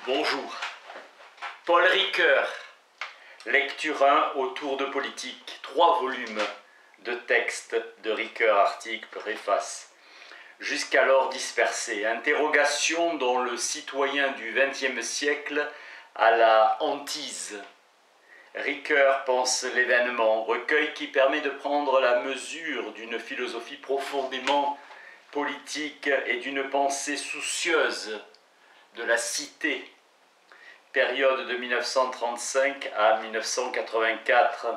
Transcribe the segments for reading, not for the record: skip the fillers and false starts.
Bonjour. Paul Ricoeur, lecture 1 autour de politique, 3 volumes de textes de Ricoeur, articles, préface, jusqu'alors dispersés. Interrogation dont le citoyen du XXe siècle a la hantise. Ricoeur pense l'événement, recueil qui permet de prendre la mesure d'une philosophie profondément politique et d'une pensée soucieuse de la cité, période de 1935 à 1984.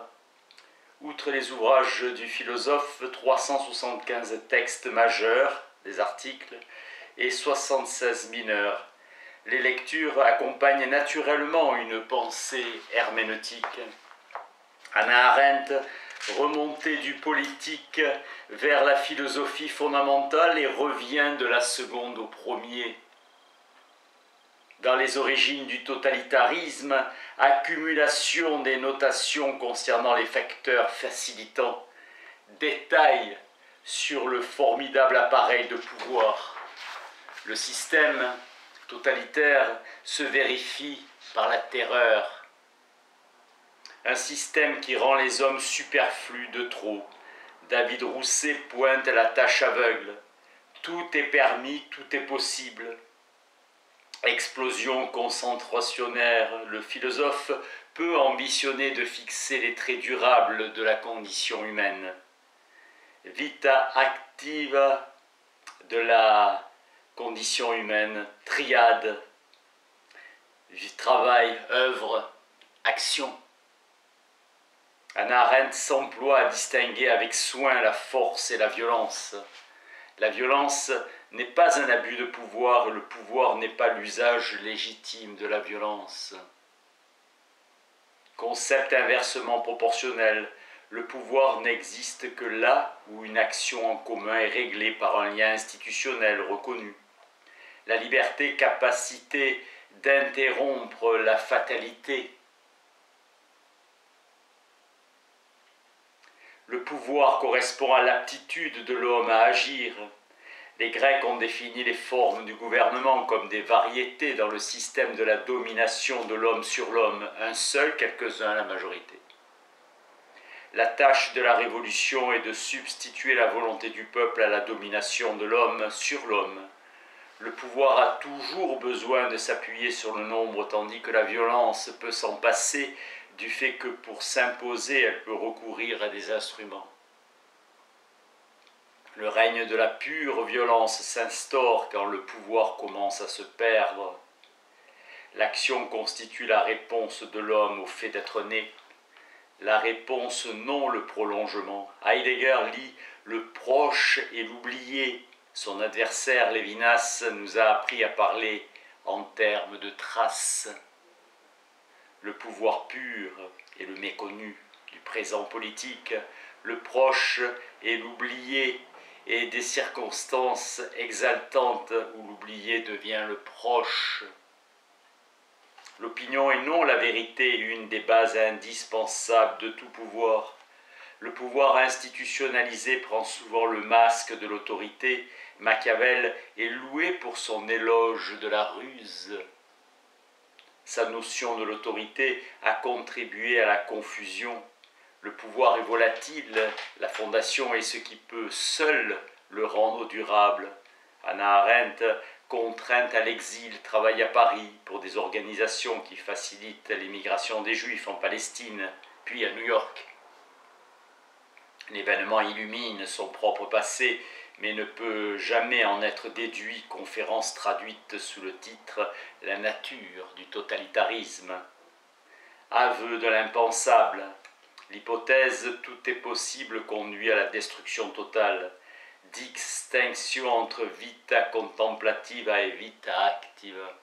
Outre les ouvrages du philosophe, 375 textes majeurs, des articles, et 76 mineurs. Les lectures accompagnent naturellement une pensée herméneutique. Hannah Arendt, remontée du politique vers la philosophie fondamentale et revient de la seconde au premier. Dans les origines du totalitarisme, accumulation des notations concernant les facteurs facilitants, détails sur le formidable appareil de pouvoir. Le système totalitaire se vérifie par la terreur. Un système qui rend les hommes superflus de trop. David Rousset pointe la tâche aveugle. Tout est permis, tout est possible. Explosion concentrationnaire, le philosophe peut ambitionner de fixer les traits durables de la condition humaine. Vita activa de la condition humaine, triade, travail, œuvre, action. Hannah Arendt s'emploie à distinguer avec soin la force et la violence. La violence n'est pas un abus de pouvoir, le pouvoir n'est pas l'usage légitime de la violence. Concept inversement proportionnel, le pouvoir n'existe que là où une action en commun est réglée par un lien institutionnel reconnu. La liberté, capacité d'interrompre la fatalité. Le pouvoir correspond à l'aptitude de l'homme à agir. Les Grecs ont défini les formes du gouvernement comme des variétés dans le système de la domination de l'homme sur l'homme, un seul, quelques-uns, la majorité. La tâche de la révolution est de substituer la volonté du peuple à la domination de l'homme sur l'homme. Le pouvoir a toujours besoin de s'appuyer sur le nombre, tandis que la violence peut s'en passer du fait que pour s'imposer, elle peut recourir à des instruments. Le règne de la pure violence s'instaure quand le pouvoir commence à se perdre. L'action constitue la réponse de l'homme au fait d'être né. La réponse, non le prolongement. Heidegger lit « le proche et l'oublié ». Son adversaire Lévinas nous a appris à parler en termes de traces. Le pouvoir pur et le méconnu du présent politique, le proche et l'oublié, et des circonstances exaltantes où l'oublié devient le proche. L'opinion et non la vérité est une des bases indispensables de tout pouvoir. Le pouvoir institutionnalisé prend souvent le masque de l'autorité. Machiavel est loué pour son éloge de la ruse. Sa notion de l'autorité a contribué à la confusion. Le pouvoir est volatile, la fondation est ce qui peut seul le rendre durable. Hannah Arendt, contrainte à l'exil, travaille à Paris pour des organisations qui facilitent l'émigration des Juifs en Palestine, puis à New York. L'événement illumine son propre passé, mais ne peut jamais en être déduit. Conférence traduite sous le titre « La nature du totalitarisme ». Aveu de l'impensable. L'hypothèse « tout est possible » conduit à la destruction totale. Distinction entre vita contemplativa et vita activa.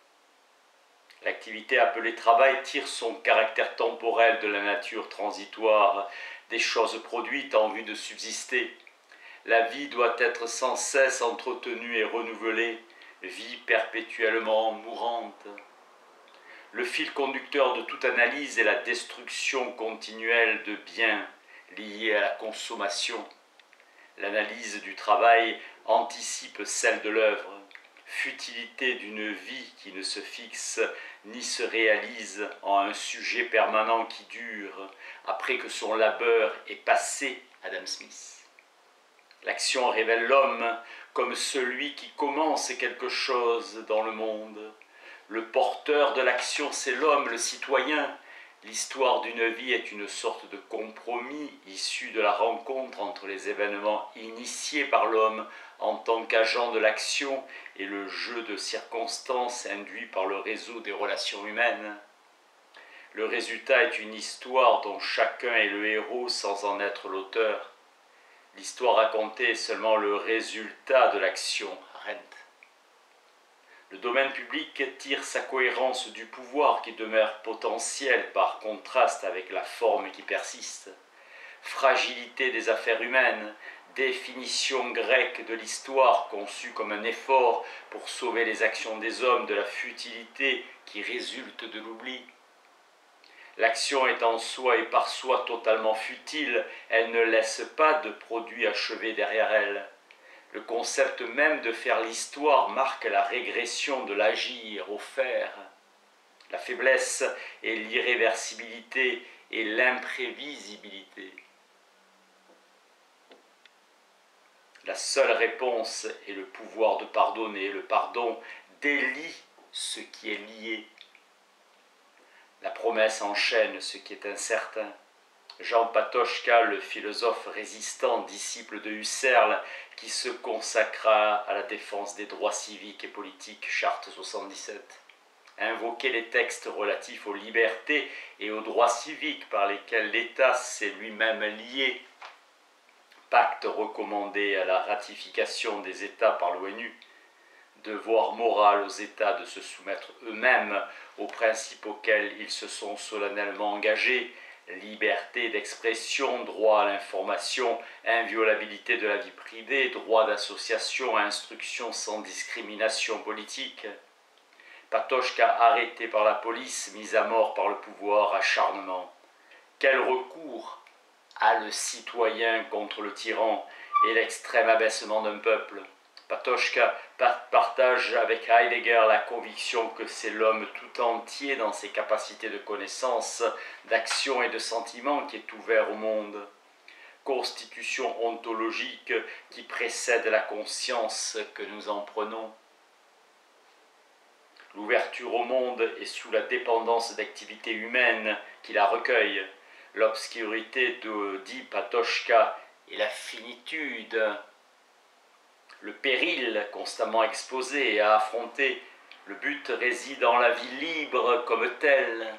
L'activité appelée travail tire son caractère temporel de la nature transitoire, des choses produites en vue de subsister. La vie doit être sans cesse entretenue et renouvelée, vie perpétuellement mourante. Le fil conducteur de toute analyse est la destruction continuelle de biens liés à la consommation. L'analyse du travail anticipe celle de l'œuvre. futilité d'une vie qui ne se fixe ni se réalise en un sujet permanent qui dure après que son labeur est passé, Adam Smith. L'action révèle l'homme comme celui qui commence quelque chose dans le monde. Le porteur de l'action, c'est l'homme, le citoyen. L'histoire d'une vie est une sorte de compromis issu de la rencontre entre les événements initiés par l'homme en tant qu'agent de l'action et le jeu de circonstances induit par le réseau des relations humaines. Le résultat est une histoire dont chacun est le héros sans en être l'auteur. L'histoire racontée est seulement le résultat de l'action. Arendt. Le domaine public tire sa cohérence du pouvoir qui demeure potentiel par contraste avec la forme qui persiste. Fragilité des affaires humaines, définition grecque de l'histoire conçue comme un effort pour sauver les actions des hommes de la futilité qui résulte de l'oubli. L'action est en soi et par soi totalement futile, elle ne laisse pas de produit achevé derrière elle. Le concept même de faire l'histoire marque la régression de l'agir au faire. La faiblesse et l'irréversibilité et l'imprévisibilité. La seule réponse est le pouvoir de pardonner. Le pardon délie ce qui est lié. La promesse enchaîne ce qui est incertain. Jean Patočka, le philosophe résistant, disciple de Husserl, qui se consacra à la défense des droits civiques et politiques, Charte 77, invoquait les textes relatifs aux libertés et aux droits civiques par lesquels l'État s'est lui-même lié, pacte recommandé à la ratification des États par l'ONU, devoir moral aux États de se soumettre eux-mêmes aux principes auxquels ils se sont solennellement engagés, liberté d'expression, droit à l'information, inviolabilité de la vie privée, droit d'association, instruction sans discrimination politique. Patočka arrêté par la police, mis à mort par le pouvoir, acharnement. Quel recours a le citoyen contre le tyran et l'extrême abaissement d'un peuple? Patočka partage avec Heidegger la conviction que c'est l'homme tout entier dans ses capacités de connaissance, d'action et de sentiment qui est ouvert au monde. Constitution ontologique qui précède la conscience que nous en prenons. L'ouverture au monde est sous la dépendance d'activités humaines qui la recueillent. L'obscurité de dit Patočka est la finitude. Le péril constamment exposé et à affronter, le but réside dans la vie libre comme telle.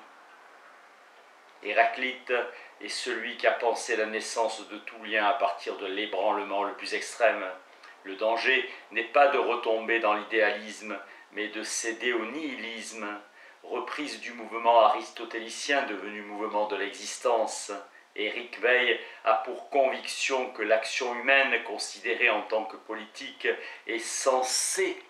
Héraclite est celui qui a pensé la naissance de tout lien à partir de l'ébranlement le plus extrême. Le danger n'est pas de retomber dans l'idéalisme, mais de céder au nihilisme, reprise du mouvement aristotélicien devenu mouvement de l'existence. Éric Weil a pour conviction que l'action humaine, considérée en tant que politique, est censée.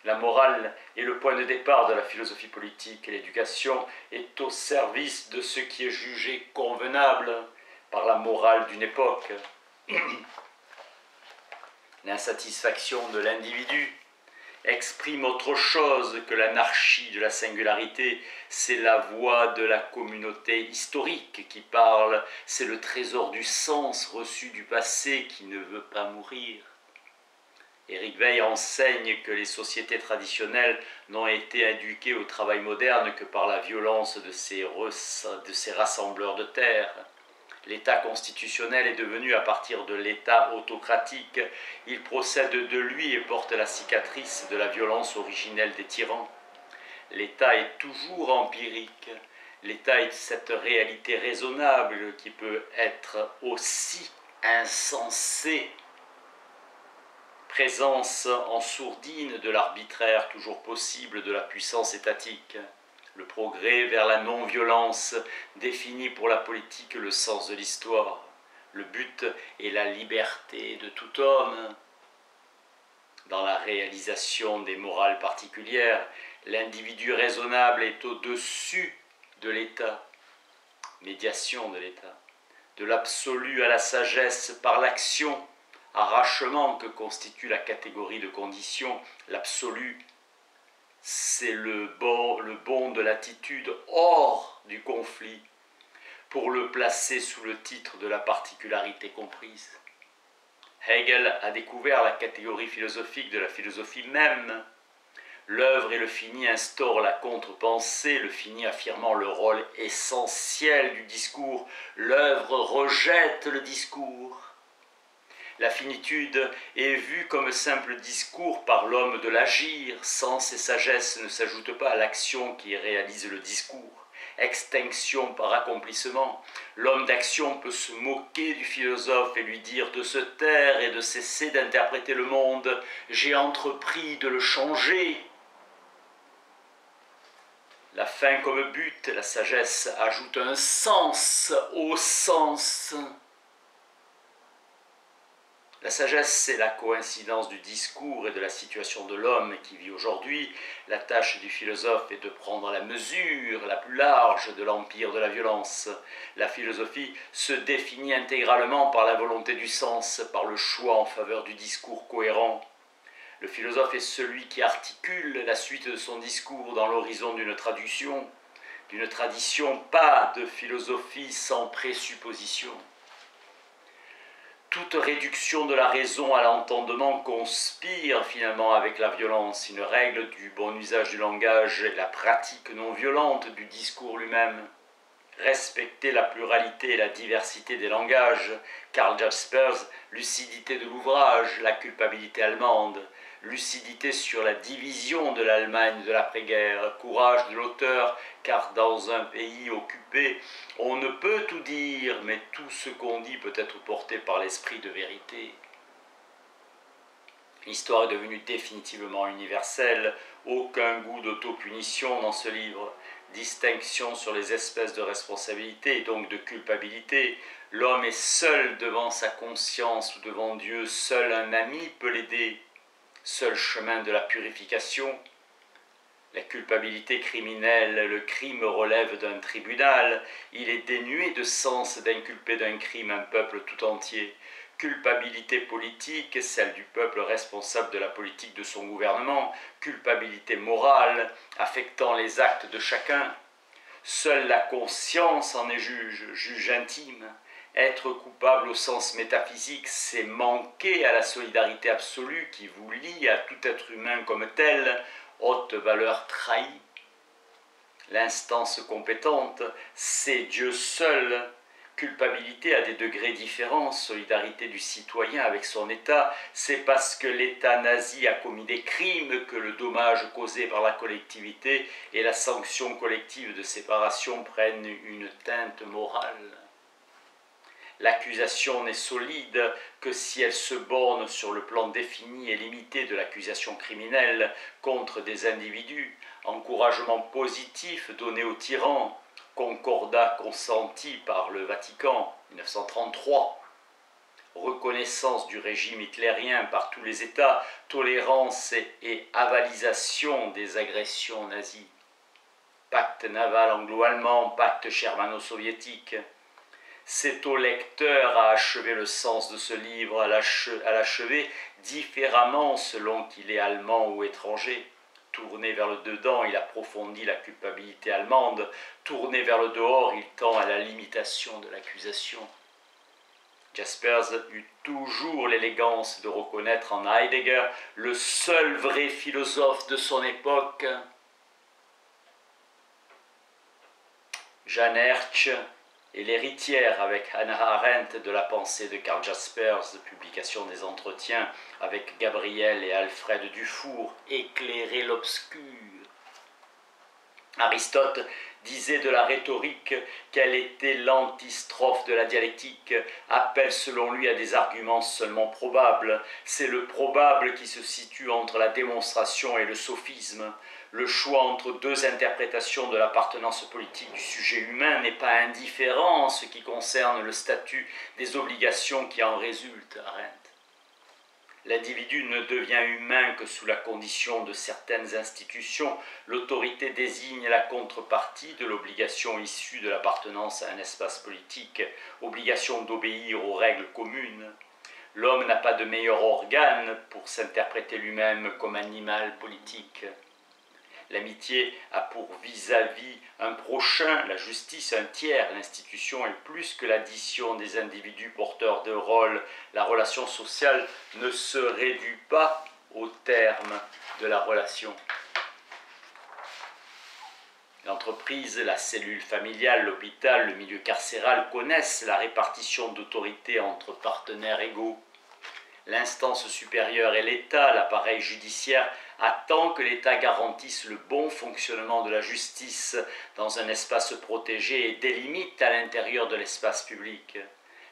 La morale est le point de départ de la philosophie politique et l'éducation est au service de ce qui est jugé convenable par la morale d'une époque. L'insatisfaction de l'individu exprime autre chose que l'anarchie de la singularité, c'est la voix de la communauté historique qui parle, c'est le trésor du sens reçu du passé qui ne veut pas mourir. Éric Weil enseigne que les sociétés traditionnelles n'ont été éduquées au travail moderne que par la violence de ces rassembleurs de terre. L'État constitutionnel est devenu à partir de l'État autocratique. Il procède de lui et porte la cicatrice de la violence originelle des tyrans. L'État est toujours empirique. L'État est cette réalité raisonnable qui peut être aussi insensée. Présence en sourdine de l'arbitraire toujours possible de la puissance étatique. Le progrès vers la non-violence définit pour la politique le sens de l'histoire. Le but est la liberté de tout homme. Dans la réalisation des morales particulières, l'individu raisonnable est au-dessus de l'État, médiation de l'État, de l'absolu à la sagesse par l'action, arrachement que constitue la catégorie de condition, l'absolu, c'est le bon de l'attitude hors du conflit, pour le placer sous le titre de la particularité comprise. Hegel a découvert la catégorie philosophique de la philosophie même. L'œuvre et le fini instaurent la contre-pensée, le fini affirmant le rôle essentiel du discours. L'œuvre rejette le discours. La finitude est vue comme simple discours par l'homme de l'agir. Sens et sagesse ne s'ajoutent pas à l'action qui réalise le discours. Extinction par accomplissement. L'homme d'action peut se moquer du philosophe et lui dire de se taire et de cesser d'interpréter le monde. J'ai entrepris de le changer. La fin comme but, la sagesse ajoute un sens au sens. La sagesse, c'est la coïncidence du discours et de la situation de l'homme qui vit aujourd'hui. La tâche du philosophe est de prendre la mesure la plus large de l'empire de la violence. La philosophie se définit intégralement par la volonté du sens, par le choix en faveur du discours cohérent. Le philosophe est celui qui articule la suite de son discours dans l'horizon d'une tradition, pas de philosophie sans présupposition. Toute réduction de la raison à l'entendement conspire finalement avec la violence. Une règle du bon usage du langage est la pratique non violente du discours lui-même. Respecter la pluralité et la diversité des langages. Karl Jaspers, lucidité de l'ouvrage, la culpabilité allemande. Lucidité sur la division de l'Allemagne de l'après-guerre, courage de l'auteur, car dans un pays occupé, on ne peut tout dire, mais tout ce qu'on dit peut être porté par l'esprit de vérité. L'histoire est devenue définitivement universelle, aucun goût d'autopunition dans ce livre, distinction sur les espèces de responsabilité et donc de culpabilité. L'homme est seul devant sa conscience ou devant Dieu, seul un ami peut l'aider. Seul chemin de la purification. La culpabilité criminelle, le crime relève d'un tribunal. Il est dénué de sens d'inculper d'un crime un peuple tout entier. Culpabilité politique, celle du peuple responsable de la politique de son gouvernement. Culpabilité morale, affectant les actes de chacun. Seule la conscience en est juge intime. Être coupable au sens métaphysique, c'est manquer à la solidarité absolue qui vous lie à tout être humain comme tel, haute valeur trahie. L'instance compétente, c'est Dieu seul. Culpabilité à des degrés différents, solidarité du citoyen avec son État, c'est parce que l'État nazi a commis des crimes que le dommage causé par la collectivité et la sanction collective de séparation prennent une teinte morale. L'accusation n'est solide que si elle se borne sur le plan défini et limité de l'accusation criminelle contre des individus, encouragement positif donné aux tyrans, concordat consenti par le Vatican, 1933, reconnaissance du régime hitlérien par tous les États, tolérance et avalisation des agressions nazies, pacte naval anglo-allemand, pacte germano-soviétique. C'est au lecteur à achever le sens de ce livre, à l'achever différemment selon qu'il est allemand ou étranger. Tourné vers le dedans, il approfondit la culpabilité allemande. Tourné vers le dehors, il tend à la limitation de l'accusation. Jaspers eut toujours l'élégance de reconnaître en Heidegger le seul vrai philosophe de son époque. Jeanne Hertzsch et l'héritière avec Hannah Arendt de la pensée de Karl Jaspers, publication des entretiens avec Gabriel et Alfred Dufour, éclairer l'obscur. Aristote disait de la rhétorique qu'elle était l'antistrophe de la dialectique, appelle selon lui à des arguments seulement probables. C'est le probable qui se situe entre la démonstration et le sophisme. Le choix entre deux interprétations de l'appartenance politique du sujet humain n'est pas indifférent en ce qui concerne le statut des obligations qui en résultent, Arendt. L'individu ne devient humain que sous la condition de certaines institutions. L'autorité désigne la contrepartie de l'obligation issue de l'appartenance à un espace politique, obligation d'obéir aux règles communes. L'homme l'homme n'a pas de meilleur organe pour s'interpréter lui-même comme animal politique. L'amitié a pour vis-à-vis un prochain, la justice un tiers. L'institution est plus que l'addition des individus porteurs de rôles. La relation sociale ne se réduit pas au terme de la relation. L'entreprise, la cellule familiale, l'hôpital, le milieu carcéral connaissent la répartition d'autorité entre partenaires égaux. L'instance supérieure est l'État, l'appareil judiciaire attend que l'État garantisse le bon fonctionnement de la justice dans un espace protégé et délimite à l'intérieur de l'espace public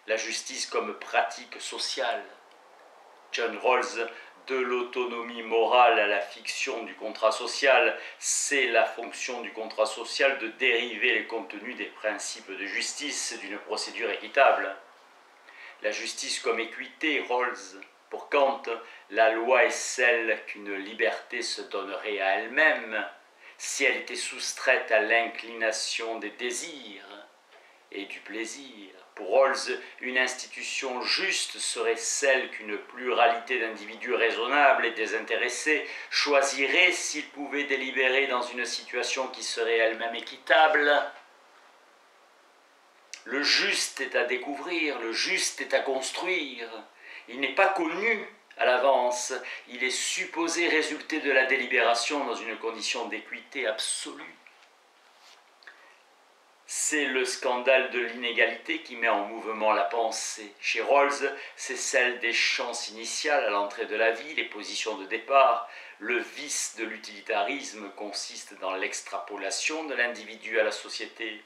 la justice comme pratique sociale. John Rawls, de l'autonomie morale à la fiction du contrat social, c'est la fonction du contrat social de dériver les contenus des principes de justice d'une procédure équitable. La justice comme équité, Rawls. Pour Kant, la loi est celle qu'une liberté se donnerait à elle-même si elle était soustraite à l'inclination des désirs et du plaisir. Pour Rawls, une institution juste serait celle qu'une pluralité d'individus raisonnables et désintéressés choisirait s'ils pouvaient délibérer dans une situation qui serait elle-même équitable. Le juste est à découvrir, le juste est à construire. Il n'est pas connu à l'avance, il est supposé résulter de la délibération dans une condition d'équité absolue. C'est le scandale de l'inégalité qui met en mouvement la pensée. Chez Rawls, c'est celle des chances initiales à l'entrée de la vie, les positions de départ. Le vice de l'utilitarisme consiste dans l'extrapolation de l'individu à la société.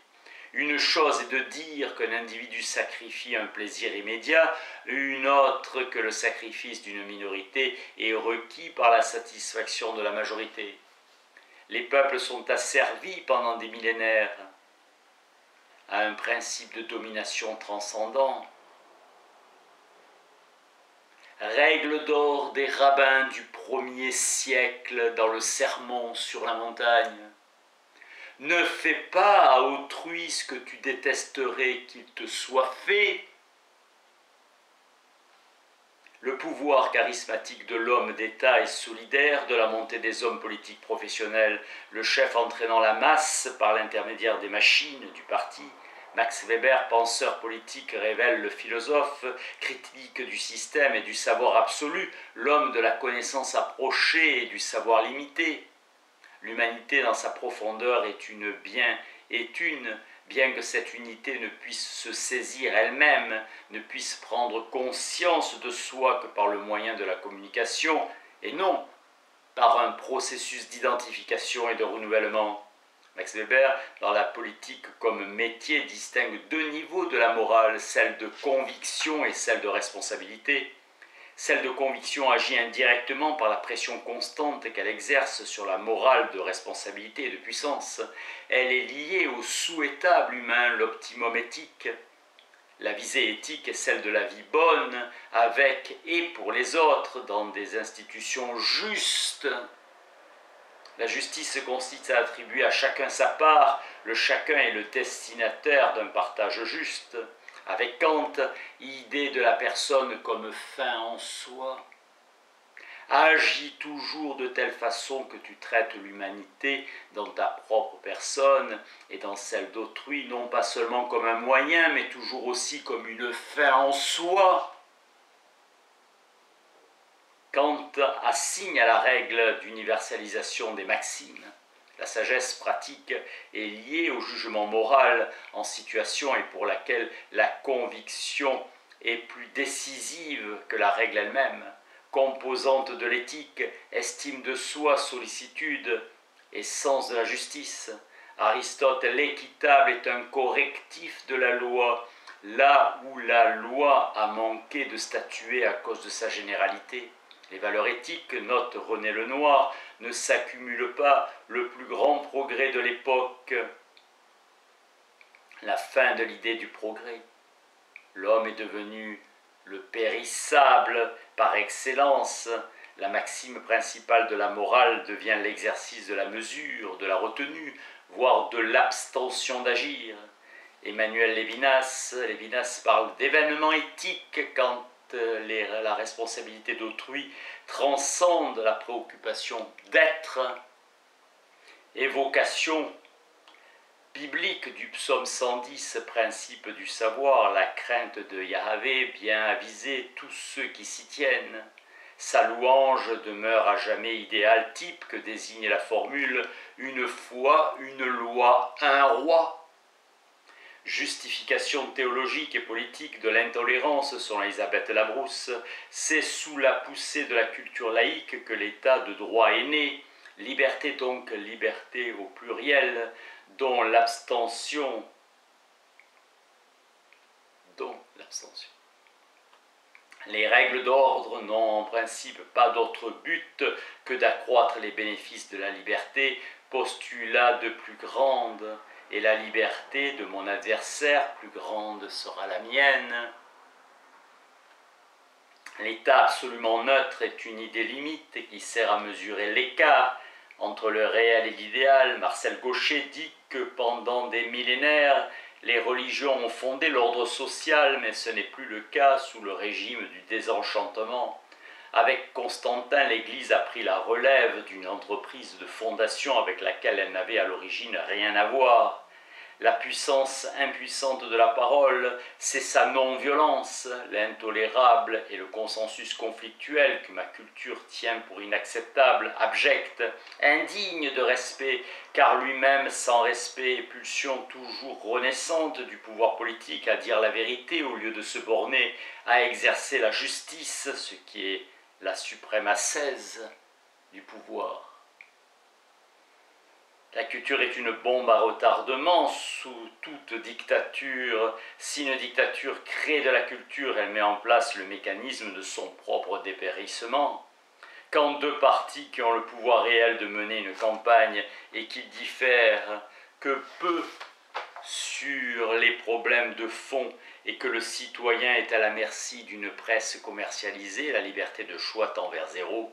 Une chose est de dire qu'un individu sacrifie un plaisir immédiat, une autre que le sacrifice d'une minorité est requis par la satisfaction de la majorité. Les peuples sont asservis pendant des millénaires à un principe de domination transcendant. Règle d'or des rabbins du 1er siècle dans le Sermon sur la montagne. Ne fais pas à autrui ce que tu détesterais qu'il te soit fait. Le pouvoir charismatique de l'homme d'État est solidaire de la montée des hommes politiques professionnels, le chef entraînant la masse par l'intermédiaire des machines du parti. Max Weber, penseur politique, révèle le philosophe, critique du système et du savoir absolu, l'homme de la connaissance approchée et du savoir limité. L'humanité dans sa profondeur est une, bien que cette unité ne puisse se saisir elle-même, ne puisse prendre conscience de soi que par le moyen de la communication, et non par un processus d'identification et de renouvellement. Max Weber, dans la politique comme métier, distingue deux niveaux de la morale, celle de conviction et celle de responsabilité. Celle de conviction agit indirectement par la pression constante qu'elle exerce sur la morale de responsabilité et de puissance. Elle est liée au souhaitable humain, l'optimum éthique. La visée éthique est celle de la vie bonne, avec et pour les autres, dans des institutions justes. La justice consiste à attribuer à chacun sa part, le chacun est le destinataire d'un partage juste. Avec Kant, idée de la personne comme fin en soi. Agis toujours de telle façon que tu traites l'humanité dans ta propre personne et dans celle d'autrui, non pas seulement comme un moyen, mais toujours aussi comme une fin en soi. Kant assigne à la règle d'universalisation des maximes. La sagesse pratique est liée au jugement moral en situation et pour laquelle la conviction est plus décisive que la règle elle-même. Composante de l'éthique, estime de soi, sollicitude et sens de la justice. Aristote, l'équitable est un correctif de la loi, là où la loi a manqué de statuer à cause de sa généralité. Les valeurs éthiques, note René Lenoir, ne s'accumulent pas, le plus grand progrès de l'époque, la fin de l'idée du progrès. L'homme est devenu le périssable par excellence. La maxime principale de la morale devient l'exercice de la mesure, de la retenue, voire de l'abstention d'agir. Emmanuel Lévinas parle d'événements éthiques quand la responsabilité d'autrui transcende la préoccupation d'être, évocation biblique du psaume 110, principe du savoir, la crainte de Yahvé, bien aviser tous ceux qui s'y tiennent. Sa louange demeure à jamais idéal type que désigne la formule « une foi, une loi, un roi ». Justification théologique et politique de l'intolérance selon Elisabeth Labrousse, c'est sous la poussée de la culture laïque que l'état de droit est né, liberté donc liberté au pluriel, dont l'abstention. Les règles d'ordre n'ont en principe pas d'autre but que d'accroître les bénéfices de la liberté, postulat de plus grande, et la liberté de mon adversaire plus grande sera la mienne. L'état absolument neutre est une idée limite qui sert à mesurer l'écart entre le réel et l'idéal. Marcel Gauchet dit que pendant des millénaires, les religions ont fondé l'ordre social, mais ce n'est plus le cas sous le régime du désenchantement. Avec Constantin, l'Église a pris la relève d'une entreprise de fondation avec laquelle elle n'avait à l'origine rien à voir. La puissance impuissante de la parole, c'est sa non-violence, l'intolérable et le consensus conflictuel que ma culture tient pour inacceptable, abject, indigne de respect, car lui-même sans respect et pulsion toujours renaissante du pouvoir politique à dire la vérité au lieu de se borner à exercer la justice, ce qui est la suprême ascèse du pouvoir. La culture est une bombe à retardement sous toute dictature. Si une dictature crée de la culture, elle met en place le mécanisme de son propre dépérissement. Quand deux partis qui ont le pouvoir réel de mener une campagne et qui diffèrent que peu sur les problèmes de fond et que le citoyen est à la merci d'une presse commercialisée, la liberté de choix tend vers zéro.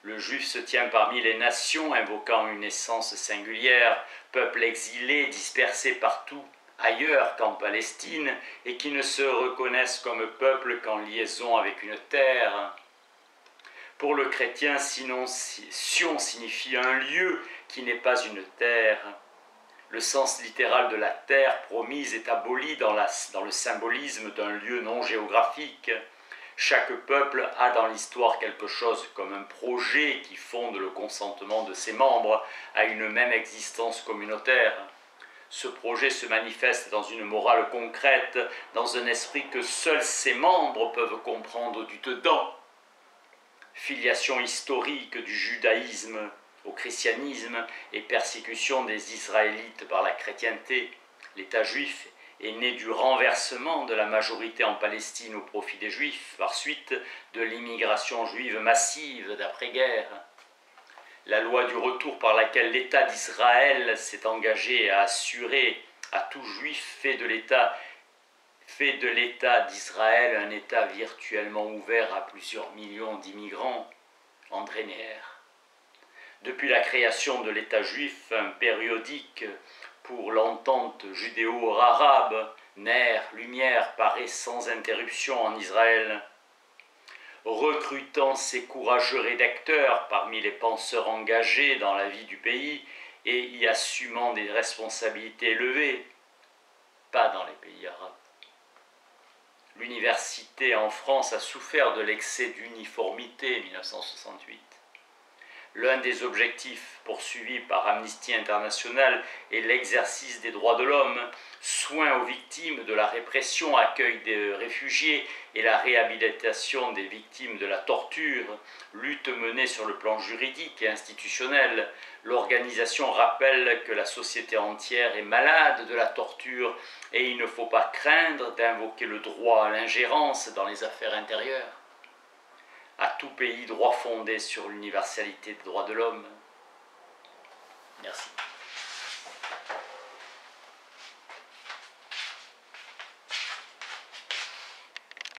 Le juif se tient parmi les nations, invoquant une essence singulière, peuple exilé, dispersé partout ailleurs qu'en Palestine, et qui ne se reconnaissent comme peuple qu'en liaison avec une terre. Pour le chrétien, Sion signifie un lieu qui n'est pas une terre. Le sens littéral de la terre promise est aboli dans le symbolisme d'un lieu non géographique. Chaque peuple a dans l'histoire quelque chose comme un projet qui fonde le consentement de ses membres à une même existence communautaire. Ce projet se manifeste dans une morale concrète, dans un esprit que seuls ses membres peuvent comprendre du dedans. Filiation historique du judaïsme au christianisme et persécution des Israélites par la chrétienté, l'État juif est né du renversement de la majorité en Palestine au profit des Juifs, par suite de l'immigration juive massive d'après-guerre. La loi du retour par laquelle l'État d'Israël s'est engagé à assurer à tout Juif fait de l'État d'Israël un État virtuellement ouvert à plusieurs millions d'immigrants, André Neher. Depuis la création de l'État juif, un périodique pour l'entente judéo-arabe, Ner, Lumière, paraît sans interruption en Israël. Recrutant ses courageux rédacteurs parmi les penseurs engagés dans la vie du pays et y assumant des responsabilités élevées, pas dans les pays arabes. L'université en France a souffert de l'excès d'uniformité 1968. L'un des objectifs poursuivis par Amnesty International est l'exercice des droits de l'homme, soin aux victimes de la répression, accueil des réfugiés et la réhabilitation des victimes de la torture, lutte menée sur le plan juridique et institutionnel. L'organisation rappelle que la société entière est malade de la torture et il ne faut pas craindre d'invoquer le droit à l'ingérence dans les affaires intérieures. À tout pays droit fondé sur l'universalité des droits de l'homme. Merci.